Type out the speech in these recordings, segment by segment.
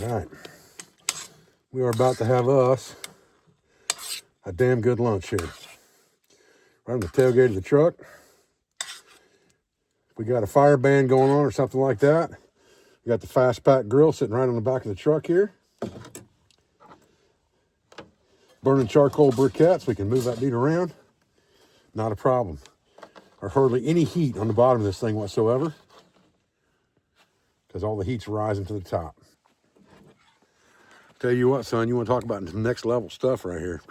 right. We are about to have us a damn good lunch here. Right on the tailgate of the truck. We got a fire band going on or something like that. We got the fast pack grill sitting right on the back of the truck here. Burning charcoal briquettes. We can move that beat around. Not a problem. Or hardly any heat on the bottom of this thing whatsoever, because all the heat's rising to the top. Tell you what, son, you want to talk about some next level stuff right here.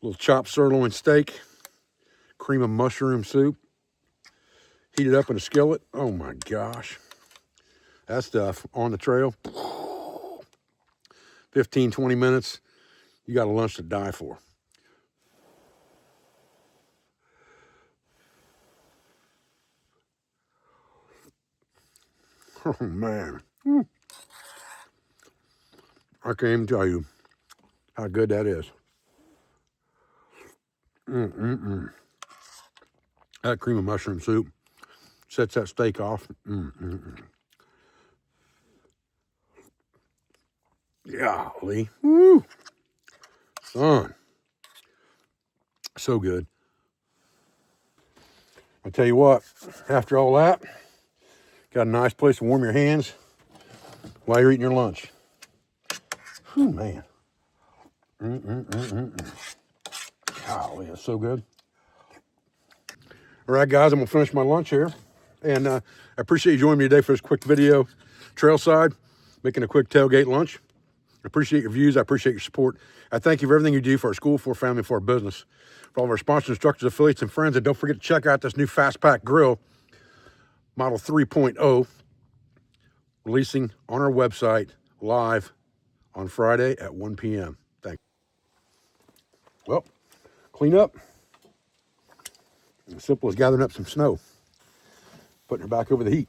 Little chopped sirloin steak, cream of mushroom soup, heated up in a skillet. Oh my gosh. That stuff on the trail, 15, 20 minutes, you got a lunch to die for. Oh man. I can't even tell you how good that is. That cream of mushroom soup sets that steak off. Golly. Woo. Son. So good. I tell you what, after all that, got a nice place to warm your hands while you're eating your lunch. Whew, man. Golly, that's so good. All right, guys, I'm going to finish my lunch here. And I appreciate you joining me today for this quick video. Trailside, making a quick tailgate lunch. I appreciate your views. I appreciate your support. I thank you for everything you do for our school, for our family, for our business. For all of our sponsors, instructors, affiliates, and friends. And don't forget to check out this new Fast Pack Grill, Model 3.0, releasing on our website live on Friday at 1 p.m. Thank you. Well, clean up. As simple as gathering up some snow, putting her back over the heat.